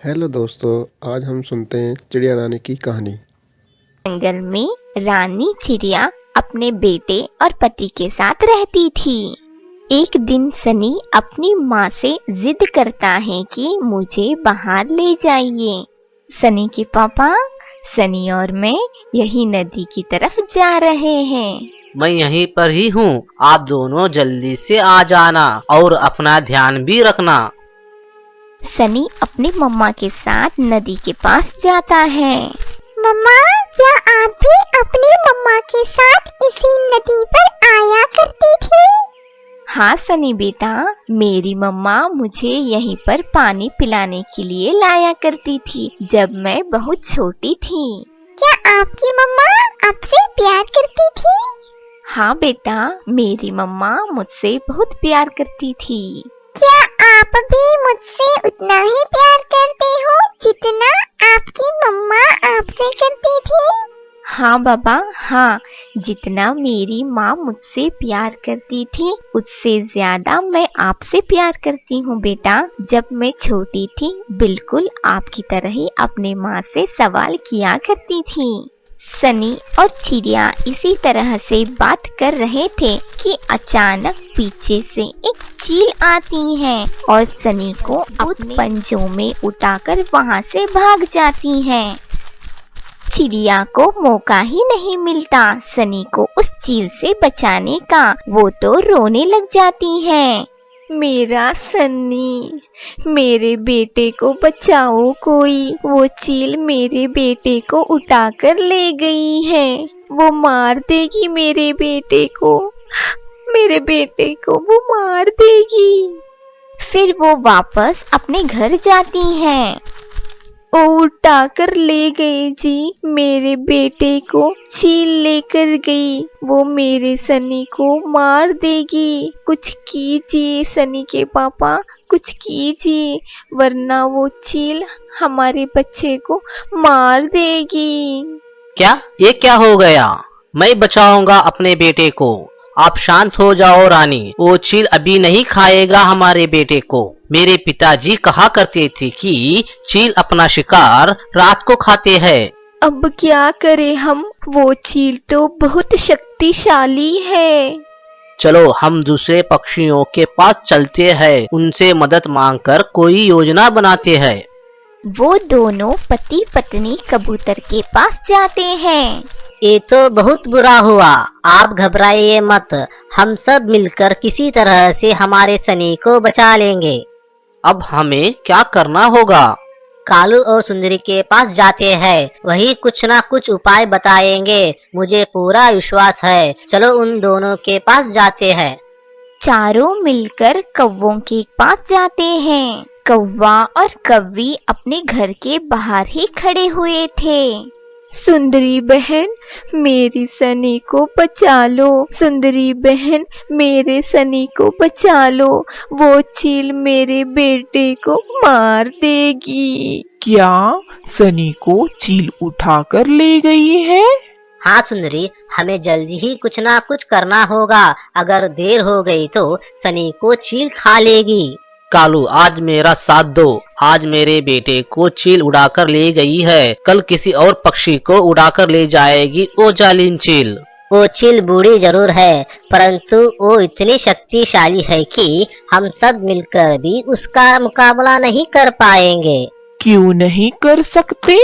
Hello दोस्तों, आज हम सुनते हैं चिड़िया रानी की कहानी। जंगल में रानी चिड़िया अपने बेटे और पति के साथ रहती थी। एक दिन सनी अपनी माँ से जिद करता है कि मुझे बाहर ले जाइए। सनी के पापा, सनी और मैं यही नदी की तरफ जा रहे हैं। मैं यहीं पर ही हूँ। आप दोनों जल्दी से आ जाना और अपना ध्यान भी रखना। सनी अपनी मम्मा के साथ नदी के पास जाता है। मम्मा, क्या आप भी अपनी मम्मा के साथ इसी नदी पर आया करती थी? हाँ सनी बेटा, मेरी मम्मा मुझे यहीं पर पानी पिलाने के लिए लाया करती थी जब मैं बहुत छोटी थी। क्या आपकी मम्मा आपसे प्यार करती थी? हाँ बेटा, मेरी मम्मा मुझसे बहुत प्यार करती थी। क्या आप भी मुझसे उतना ही प्यार करते हो जितना आपकी मम्मा आपसे करती थी? हाँ बाबा, हाँ, जितना मेरी माँ मुझसे प्यार करती थी उससे ज्यादा मैं आपसे प्यार करती हूँ बेटा। जब मैं छोटी थी बिल्कुल आपकी तरह ही अपने माँ से सवाल किया करती थी। सनी और चिड़िया इसी तरह से बात कर रहे थे कि अचानक पीछे से एक चील आती है और सनी को अपने पंजों में उठाकर वहां से भाग जाती है। चिड़िया को मौका ही नहीं मिलता सनी को उस चील से बचाने का। वो तो रोने लग जाती है। मेरा सन्नी, मेरे बेटे को बचाओ कोई, वो चील मेरे बेटे को उठाकर ले गई है। वो मार देगी मेरे बेटे को, मेरे बेटे को वो मार देगी। फिर वो वापस अपने घर जाती हैं। वो उठाकर ले गए जी, मेरे बेटे को चील लेकर गई। वो मेरे सनी को मार देगी। कुछ कीजिए सनी के पापा, कुछ कीजिए, वरना वो चील हमारे बच्चे को मार देगी। क्या ये क्या हो गया? मैं बचाऊंगा अपने बेटे को। आप शांत हो जाओ रानी। वो चील अभी नहीं खाएगा हमारे बेटे को। मेरे पिताजी कहा करते थे कि चील अपना शिकार रात को खाते हैं। अब क्या करें हम? वो चील तो बहुत शक्तिशाली है। चलो हम दूसरे पक्षियों के पास चलते हैं, उनसे मदद मांगकर कोई योजना बनाते हैं। वो दोनों पति पत्नी कबूतर के पास जाते हैं। ये तो बहुत बुरा हुआ। आप घबराइए मत, हम सब मिलकर किसी तरह से हमारे सनी को बचा लेंगे। अब हमें क्या करना होगा? कालू और सुंदरी के पास जाते हैं, वही कुछ ना कुछ उपाय बताएंगे। मुझे पूरा विश्वास है। चलो उन दोनों के पास जाते हैं। चारों मिलकर कौवों के पास जाते हैं। कौवा और कौवी अपने घर के बाहर ही खड़े हुए थे। सुंदरी बहन, मेरी सनी को बचा लो। सुंदरी बहन, मेरे सनी को बचा लो। वो चील मेरे बेटे को मार देगी। क्या सनी को चील उठाकर ले गई है? हाँ सुंदरी, हमें जल्दी ही कुछ ना कुछ करना होगा। अगर देर हो गई तो सनी को चील खा लेगी। कालू, आज मेरा साथ दो। आज मेरे बेटे को चील उड़ाकर ले गई है, कल किसी और पक्षी को उड़ाकर ले जाएगी वो जालिम चील। वो चील बूढ़ी जरूर है, परंतु वो इतनी शक्तिशाली है कि हम सब मिलकर भी उसका मुकाबला नहीं कर पाएंगे। क्यों नहीं कर सकते?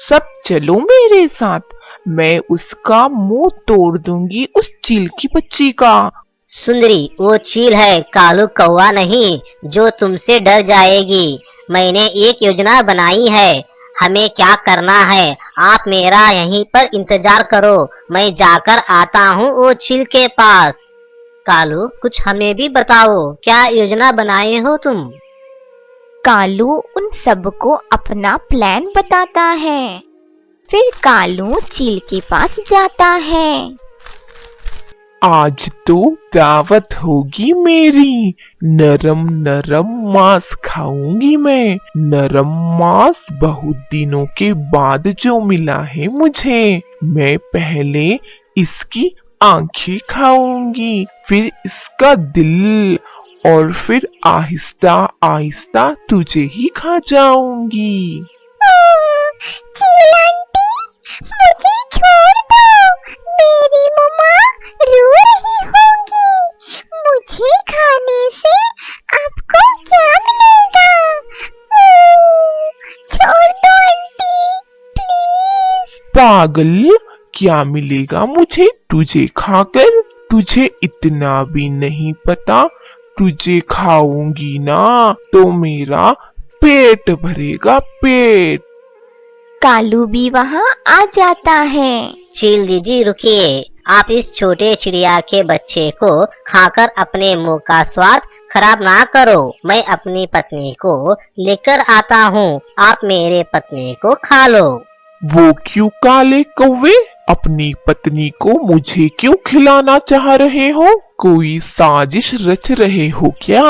सब चलो मेरे साथ, मैं उसका मुंह तोड़ दूंगी उस चील की बच्ची का। सुंदरी, वो चील है, कालू कौवा नहीं, जो तुमसे डर जाएगी। मैंने एक योजना बनाई है। हमें क्या करना है, आप मेरा यहीं पर इंतजार करो, मैं जाकर आता हूँ वो चील के पास। कालू, कुछ हमें भी बताओ, क्या योजना बनाए हो तुम? कालू उन सबको अपना प्लान बताता है। फिर कालू चील के पास जाता है। आज तो दावत होगी मेरी। नरम नरम मांस खाऊंगी मैं। नरम मांस बहुत दिनों के बाद जो मिला है मुझे। मैं पहले इसकी आंखें खाऊंगी, फिर इसका दिल और फिर आहिस्ता आहिस्ता तुझे ही खा जाऊंगी। चील आंटी, मुझे छोड़ दो, मेरी मम्मा रो रही होंगी। मुझे खाने से आपको क्या मिलेगा? छोड़ दो आंटी, प्लीज। पागल, क्या मिलेगा मुझे तुझे खाकर? तुझे इतना भी नहीं पता, तुझे खाऊंगी ना तो मेरा पेट भरेगा, पेट। कालू भी वहाँ आ जाता है। चील दीदी रुकिए, आप इस छोटे चिड़िया के बच्चे को खाकर अपने मुंह का स्वाद खराब ना करो। मैं अपनी पत्नी को लेकर आता हूँ, आप मेरे पत्नी को खा लो। वो क्यों काले कौवे? अपनी पत्नी को मुझे क्यों खिलाना चाह रहे हो? कोई साजिश रच रहे हो क्या?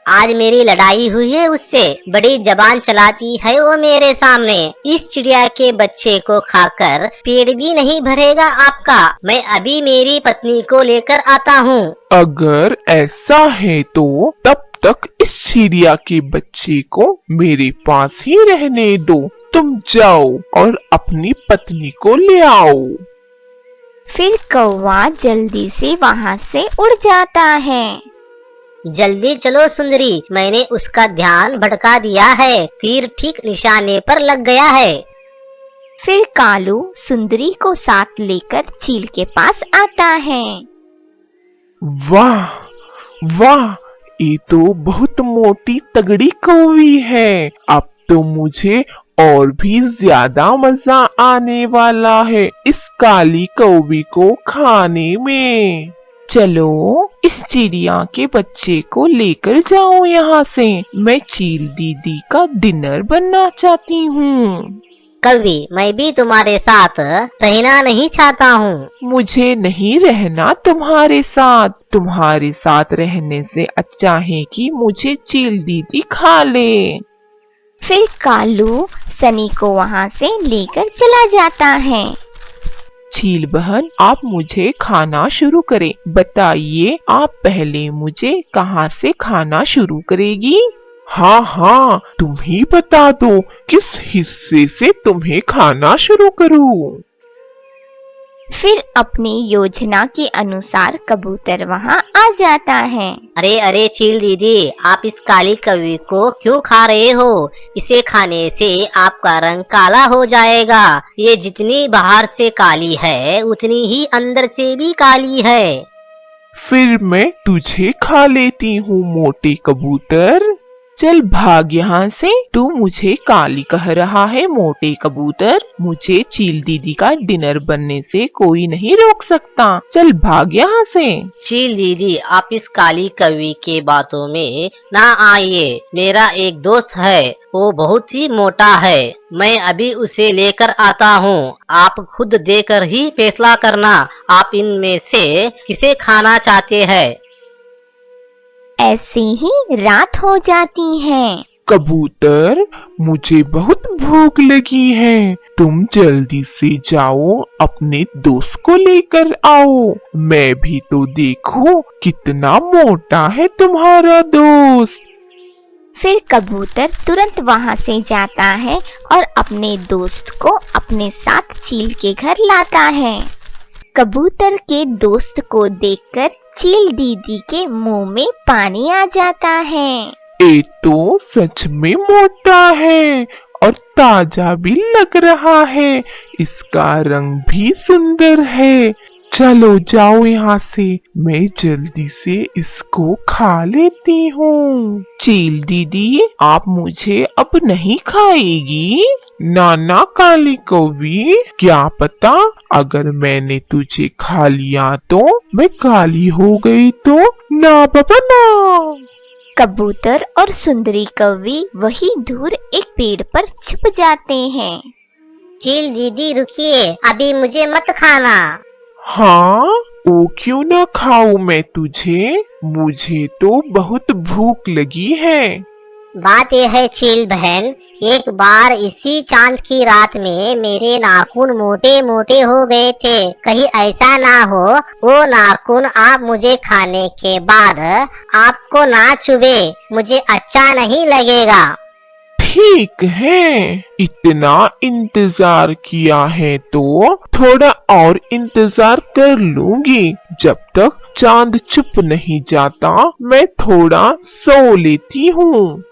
आज मेरी लड़ाई हुई है उससे, बड़ी जबान चलाती है वो मेरे सामने। इस चिड़िया के बच्चे को खाकर पेट भी नहीं भरेगा आपका। मैं अभी मेरी पत्नी को लेकर आता हूँ। अगर ऐसा है तो तब तक इस चिड़िया के बच्चे को मेरे पास ही रहने दो। तुम जाओ और अपनी पत्नी को ले आओ। फिर कौवा जल्दी से वहाँ से उड़ जाता है। जल्दी चलो सुंदरी, मैंने उसका ध्यान भटका दिया है, तीर ठीक निशाने पर लग गया है। फिर कालू सुंदरी को साथ लेकर चील के पास आता है। वाह वाह, ये तो बहुत मोटी तगड़ी कौवी है। अब तो मुझे और भी ज्यादा मजा आने वाला है इस काली कौवी को खाने में। चलो इस चिड़िया के बच्चे को लेकर जाओ यहाँ से, मैं चील दीदी का डिनर बनना चाहती हूँ। कवि, मैं भी तुम्हारे साथ रहना नहीं चाहता हूँ। मुझे नहीं रहना तुम्हारे साथ रहने से अच्छा है कि मुझे चील दीदी खा ले। फिर कालू सनी को वहाँ से लेकर चला जाता है। चील बहन, आप मुझे खाना शुरू करें। बताइए आप पहले मुझे कहाँ से खाना शुरू करेगी? हाँ हाँ, तुम ही बता दो किस हिस्से से तुम्हें खाना शुरू करूँ। फिर अपनी योजना के अनुसार कबूतर वहाँ आ जाता है। अरे अरे चील दीदी, आप इस काली कौवी को क्यों खा रहे हो? इसे खाने से आपका रंग काला हो जाएगा। ये जितनी बाहर से काली है उतनी ही अंदर से भी काली है। फिर मैं तुझे खा लेती हूँ मोटे कबूतर। चल भाग यहाँ से, तू मुझे काली कह रहा है मोटे कबूतर। मुझे चील दीदी का डिनर बनने से कोई नहीं रोक सकता। चल भाग यहाँ से। चील दीदी, आप इस काली कौवी के बातों में ना आइए। मेरा एक दोस्त है, वो बहुत ही मोटा है। मैं अभी उसे लेकर आता हूँ। आप खुद देकर ही फैसला करना, आप इनमें से किसे खाना चाहते हैं। ऐसे ही रात हो जाती है। कबूतर, मुझे बहुत भूख लगी है। तुम जल्दी से जाओ, अपने दोस्त को लेकर आओ। मैं भी तो देखूं कितना मोटा है तुम्हारा दोस्त। फिर कबूतर तुरंत वहाँ से जाता है और अपने दोस्त को अपने साथ चील के घर लाता है। कबूतर के दोस्त को देखकर चील दीदी के मुंह में पानी आ जाता है। ये तो सच में मोटा है और ताजा भी लग रहा है। इसका रंग भी सुंदर है। चलो जाओ यहाँ से, मैं जल्दी से इसको खा लेती हूँ। चील दीदी, आप मुझे अब नहीं खाएगी? नाना काली कौवी, क्या पता अगर मैंने तुझे खा लिया तो मैं काली हो गई तो? ना बाबा ना। कबूतर और सुंदरी कौवी वही दूर एक पेड़ पर छुप जाते हैं। चील दीदी रुकिए, अभी मुझे मत खाना। हाँ, वो क्यों ना खाऊं मैं तुझे? मुझे तो बहुत भूख लगी है। बात यह है चील बहन, एक बार इसी चांद की रात में मेरे नाखून मोटे मोटे हो गए थे। कहीं ऐसा ना हो वो नाखून आप मुझे खाने के बाद आपको ना चुभे, मुझे अच्छा नहीं लगेगा। ठीक है, इतना इंतजार किया है तो थोड़ा और इंतजार कर लूंगी। जब तक चांद छुप नहीं जाता मैं थोड़ा सो लेती हूँ।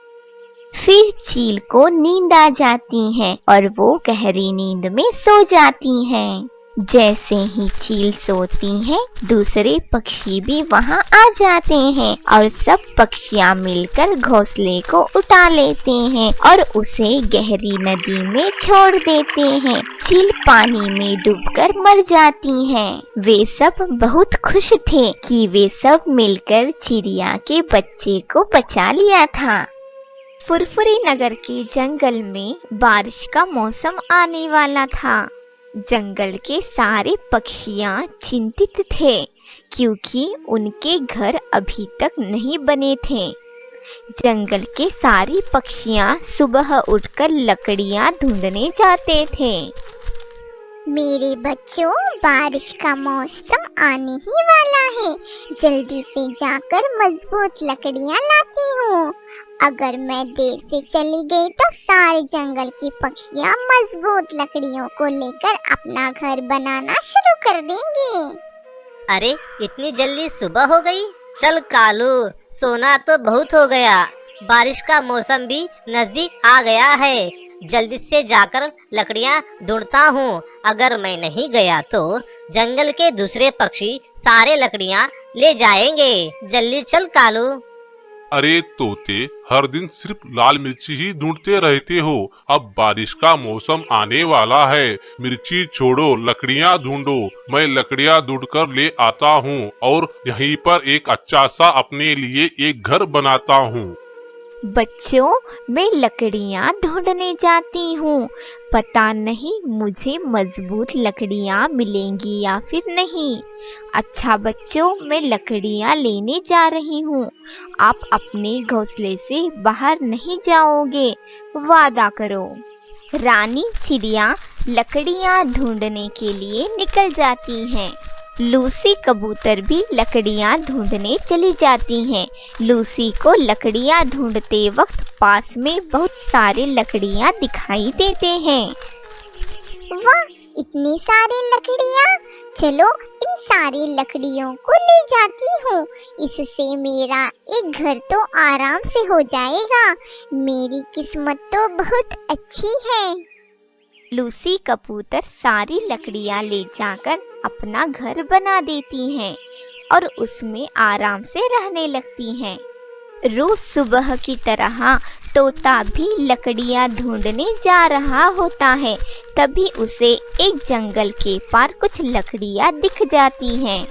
फिर चील को नींद आ जाती है और वो गहरी नींद में सो जाती हैं। जैसे ही चील सोती है दूसरे पक्षी भी वहां आ जाते हैं और सब पक्षियां मिलकर घोंसले को उठा लेते हैं और उसे गहरी नदी में छोड़ देते हैं। चील पानी में डूबकर मर जाती हैं। वे सब बहुत खुश थे कि वे सब मिलकर चिड़िया के बच्चे को बचा लिया था। फुरफुरी नगर के जंगल में बारिश का मौसम आने वाला था। जंगल के सारे पक्षियां चिंतित थे क्योंकि उनके घर अभी तक नहीं बने थे। जंगल के सारे पक्षियां सुबह उठकर लकड़ियां ढूंढने जाते थे। मेरे बच्चों, बारिश का मौसम आने ही वाला है। जल्दी से जाकर मजबूत लकड़ियां लाती हूँ। अगर मैं देर से चली गई तो सारे जंगल की पक्षियां मजबूत लकड़ियों को लेकर अपना घर बनाना शुरू कर देंगे। अरे इतनी जल्दी सुबह हो गई? चल कालू, सोना तो बहुत हो गया। बारिश का मौसम भी नजदीक आ गया है। जल्दी से जाकर लकड़ियां ढूंढता हूँ। अगर मैं नहीं गया तो जंगल के दूसरे पक्षी सारे लकड़ियां ले जाएंगे। जल्दी चल कालू। अरे तोते, हर दिन सिर्फ लाल मिर्ची ही ढूंढते रहते हो। अब बारिश का मौसम आने वाला है। मिर्ची छोड़ो, लकड़ियां ढूंढो। मैं लकड़ियां ढूंढकर ले आता हूँ और यहीं पर एक अच्छा सा अपने लिए एक घर बनाता हूँ। बच्चों, मैं लकड़ियां ढूंढने जाती हूँ। पता नहीं मुझे मजबूत लकड़ियां मिलेंगी या फिर नहीं। अच्छा बच्चों, मैं लकड़ियां लेने जा रही हूँ। आप अपने घोंसले से बाहर नहीं जाओगे, वादा करो। रानी चिड़िया लकड़ियां ढूंढने के लिए निकल जाती हैं। लूसी कबूतर भी लकड़ियां ढूंढने चली जाती हैं। लूसी को लकड़ियां ढूंढते वक्त पास में बहुत सारे लकड़ियां दिखाई देते हैं। वाह, इतनी सारी लकड़ियाँ! चलो इन सारी लकड़ियों को ले जाती हूँ। इससे मेरा एक घर तो आराम से हो जाएगा। मेरी किस्मत तो बहुत अच्छी है। लूसी कबूतर सारी लकड़ियां ले जाकर अपना घर बना देती हैं और उसमें आराम से रहने लगती हैं। रोज सुबह की तरह तोता भी लकड़ियां ढूंढने जा रहा होता है। तभी उसे एक जंगल के पार कुछ लकड़ियां दिख जाती हैं।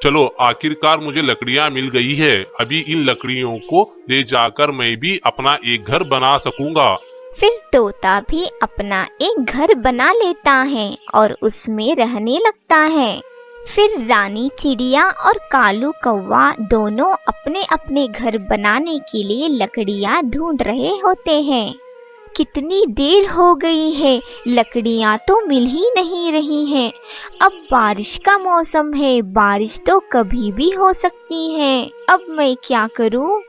चलो, आखिरकार मुझे लकड़ियां मिल गई है। अभी इन लकड़ियों को ले जाकर मैं भी अपना एक घर बना सकूंगा। फिर तोता भी अपना एक घर बना लेता है और उसमें रहने लगता है। फिर रानी चिड़िया और कालू कौवा दोनों अपने अपने घर बनाने के लिए लकड़ियां ढूंढ रहे होते हैं। कितनी देर हो गई है, लकड़ियां तो मिल ही नहीं रही हैं। अब बारिश का मौसम है, बारिश तो कभी भी हो सकती है। अब मैं क्या करूं?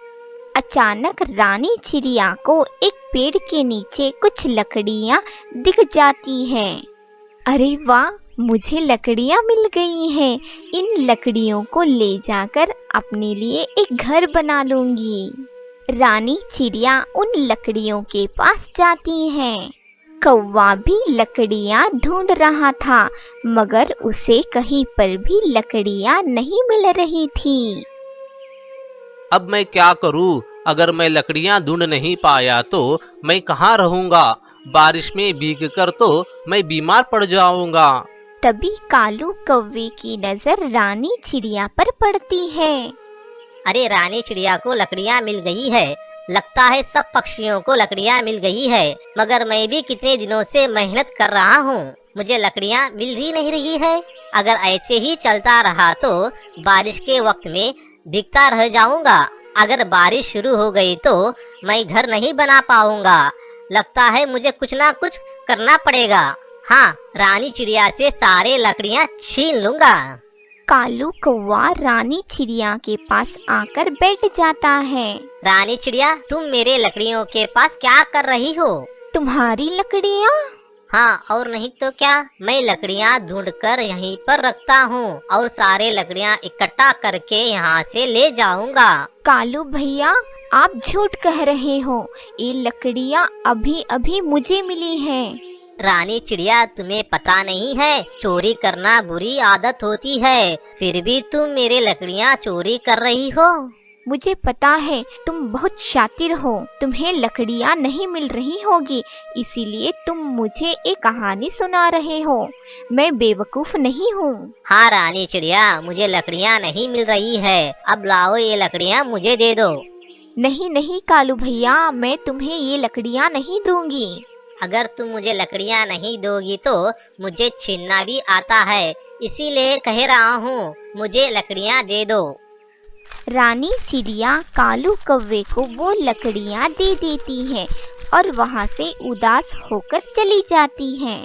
अचानक रानी चिड़िया को एक पेड़ के नीचे कुछ लकड़ियां दिख जाती हैं। अरे वाह, मुझे लकड़ियां मिल गई हैं। इन लकड़ियों को ले जाकर अपने लिए एक घर बना लूंगी। रानी चिड़िया उन लकड़ियों के पास जाती है। कौवा भी लकड़ियां ढूंढ रहा था, मगर उसे कहीं पर भी लकड़ियां नहीं मिल रही थी। अब मैं क्या करूं? अगर मैं लकड़ियां ढूंढ नहीं पाया तो मैं कहाँ रहूंगा? बारिश में भीगकर तो मैं बीमार पड़ जाऊंगा। तभी कालू कौवे की नजर रानी चिड़िया पर पड़ती है। अरे रानी चिड़िया को लकड़ियाँ मिल गई है। लगता है सब पक्षियों को लकड़ियाँ मिल गई है, मगर मैं भी कितने दिनों से मेहनत कर रहा हूँ, मुझे लकड़ियाँ मिल ही नहीं रही है। अगर ऐसे ही चलता रहा तो बारिश के वक्त में भीगता रह जाऊंगा। अगर बारिश शुरू हो गई तो मैं घर नहीं बना पाऊंगा। लगता है मुझे कुछ ना कुछ करना पड़ेगा। हाँ, रानी चिड़िया से सारे लकड़ियाँ छीन लूंगा। कालू कौवा रानी चिड़िया के पास आकर बैठ जाता है। रानी चिड़िया, तुम मेरे लकड़ियों के पास क्या कर रही हो? तुम्हारी लकड़ियाँ? हाँ, और नहीं तो क्या, मैं लकड़ियाँ ढूंढकर यहीं पर रखता हूँ और सारे लकड़ियाँ इकट्ठा करके यहाँ से ले जाऊंगा। कालू भैया, आप झूठ कह रहे हो। ये लकड़ियाँ अभी अभी मुझे मिली हैं। रानी चिड़िया, तुम्हें पता नहीं है, चोरी करना बुरी आदत होती है, फिर भी तुम मेरे लकड़ियाँ चोरी कर रही हो। मुझे पता है, तुम बहुत शातिर हो। तुम्हें लकड़ियाँ नहीं मिल रही होगी, इसीलिए तुम मुझे एक कहानी सुना रहे हो। मैं बेवकूफ नहीं हूँ। हाँ रानी चिड़िया, मुझे लकड़ियाँ नहीं मिल रही है। अब लाओ, ये लकड़ियाँ मुझे दे दो। नहीं नहीं कालू भैया, मैं तुम्हें ये लकड़ियाँ नहीं दूंगी। अगर तुम मुझे लकड़ियाँ नहीं दोगी तो मुझे छीनना भी आता है, इसीलिए कह रहा हूँ, मुझे लकड़ियाँ दे दो। रानी चिड़िया कालू कौवे को वो लकड़ियाँ दे देती है और वहाँ से उदास होकर चली जाती है।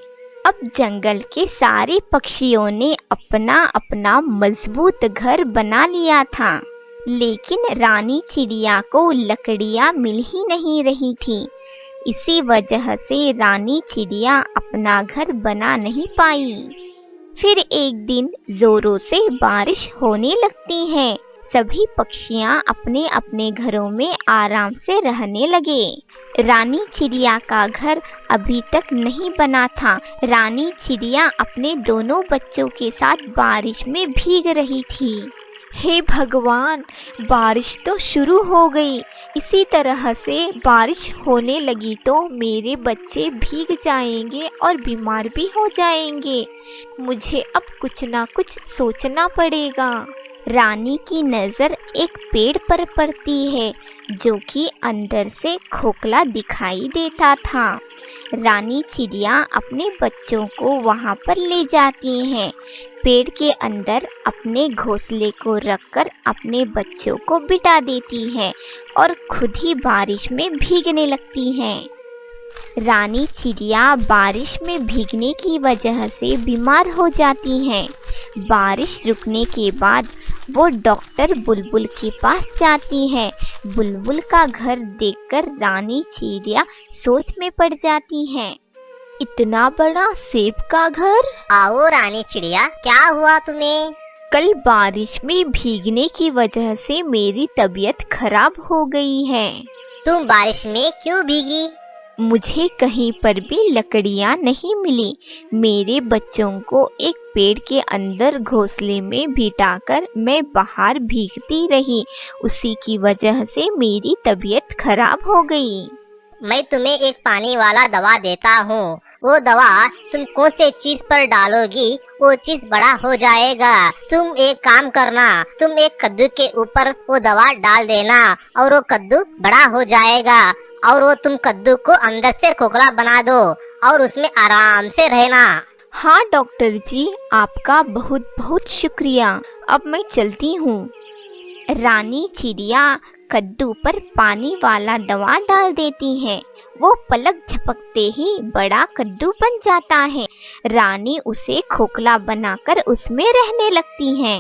अब जंगल के सारे पक्षियों ने अपना अपना मजबूत घर बना लिया था, लेकिन रानी चिड़िया को लकड़ियाँ मिल ही नहीं रही थी। इसी वजह से रानी चिड़िया अपना घर बना नहीं पाई। फिर एक दिन जोरों से बारिश होने लगती है। सभी पक्षियां अपने अपने घरों में आराम से रहने लगे। रानी चिड़िया का घर अभी तक नहीं बना था। रानी चिड़िया अपने दोनों बच्चों के साथ बारिश में भीग रही थी। हे भगवान, बारिश तो शुरू हो गई। इसी तरह से बारिश होने लगी तो मेरे बच्चे भीग जाएंगे और बीमार भी हो जाएंगे। मुझे अब कुछ ना कुछ सोचना पड़ेगा। रानी की नज़र एक पेड़ पर पड़ती है जो कि अंदर से खोखला दिखाई देता था। रानी चिड़िया अपने बच्चों को वहां पर ले जाती है। पेड़ के अंदर अपने घोंसले को रखकर अपने बच्चों को बिठा देती है और खुद ही बारिश में भीगने लगती है। रानी चिड़िया बारिश में भीगने की वजह से बीमार हो जाती है। बारिश रुकने के बाद वो डॉक्टर बुलबुल के पास जाती है। बुलबुल का घर देखकर रानी चिड़िया सोच में पड़ जाती है। इतना बड़ा सेब का घर? आओ रानी चिड़िया, क्या हुआ तुम्हें? कल बारिश में भीगने की वजह से मेरी तबीयत खराब हो गई है। तुम बारिश में क्यों भीगी? मुझे कहीं पर भी लकड़ियाँ नहीं मिली। मेरे बच्चों को एक पेड़ के अंदर घोंसले में बिठाकर मैं बाहर भीगती रही। उसी की वजह से मेरी तबीयत खराब हो गई। मैं तुम्हें एक पानी वाला दवा देता हूँ। वो दवा तुम कौन से चीज पर डालोगी, वो चीज बड़ा हो जाएगा। तुम एक काम करना, तुम एक कद्दू के ऊपर वो दवा डाल देना और वो कद्दू बड़ा हो जाएगा। और वो तुम कद्दू को अंदर से खोखला बना दो और उसमें आराम से रहना। हाँ डॉक्टर जी, आपका बहुत बहुत शुक्रिया। अब मैं चलती हूँ। रानी चिड़िया कद्दू पर पानी वाला दवा डाल देती है। वो पलक झपकते ही बड़ा कद्दू बन जाता है। रानी उसे खोखला बनाकर उसमें रहने लगती है।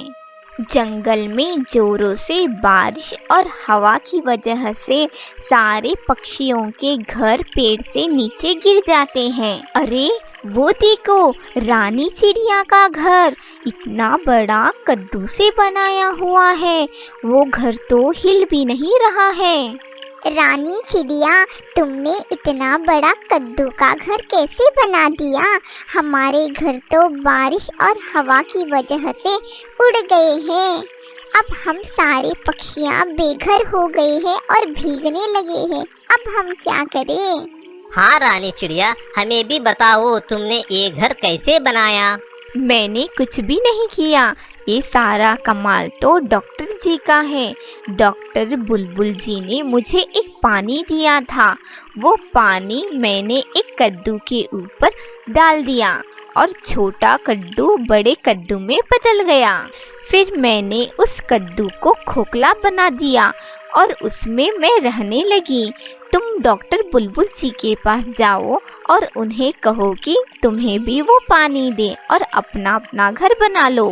जंगल में जोरों से बारिश और हवा की वजह से सारे पक्षियों के घर पेड़ से नीचे गिर जाते हैं। अरे वो देखो, रानी चिड़िया का घर इतना बड़ा कद्दू से बनाया हुआ है। वो घर तो हिल भी नहीं रहा है। रानी चिड़िया, तुमने इतना बड़ा कद्दू का घर कैसे बना दिया? हमारे घर तो बारिश और हवा की वजह से उड़ गए हैं। अब हम सारे पक्षियाँ बेघर हो गए हैं और भीगने लगे हैं। अब हम क्या करें? हाँ रानी चिड़िया, हमें भी बताओ, तुमने ये घर कैसे बनाया? मैंने कुछ भी नहीं किया। ये सारा कमाल तो डॉक्टर जी का है। डॉक्टर बुलबुल जी ने मुझे एक पानी दिया था। वो पानी मैंने एक कद्दू के ऊपर डाल दिया और छोटा कद्दू बड़े कद्दू में बदल गया। फिर मैंने उस कद्दू को खोखला बना दिया और उसमें मैं रहने लगी। तुम डॉक्टर बुलबुल जी के पास जाओ और उन्हें कहो कि तुम्हें भी वो पानी दे और अपना अपना घर बना लो।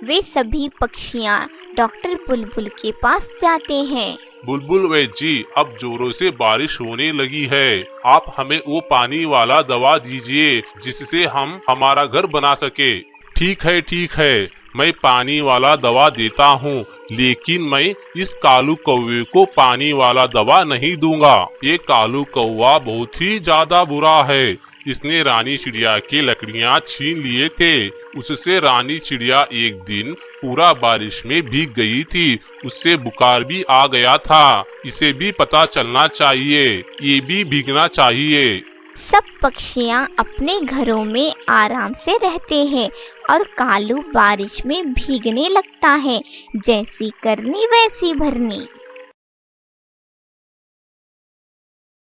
वे सभी पक्षियाँ डॉक्टर बुलबुल के पास जाते हैं। बुलबुल वैद्य जी, अब जोरों से बारिश होने लगी है। आप हमें वो पानी वाला दवा दीजिए जिससे हम हमारा घर बना सके। ठीक है, मैं पानी वाला दवा देता हूँ, लेकिन मैं इस कालू कौवे को पानी वाला दवा नहीं दूंगा। ये कालू कौवा बहुत ही ज्यादा बुरा है। इसने रानी चिड़िया की लकड़ियाँ छीन लिए थे। उससे रानी चिड़िया एक दिन पूरा बारिश में भीग गई थी। उससे बुखार भी आ गया था। इसे भी पता चलना चाहिए, ये भी भीगना चाहिए। सब पक्षियाँ अपने घरों में आराम से रहते हैं और कालू बारिश में भीगने लगता है। जैसी करनी वैसी भरनी।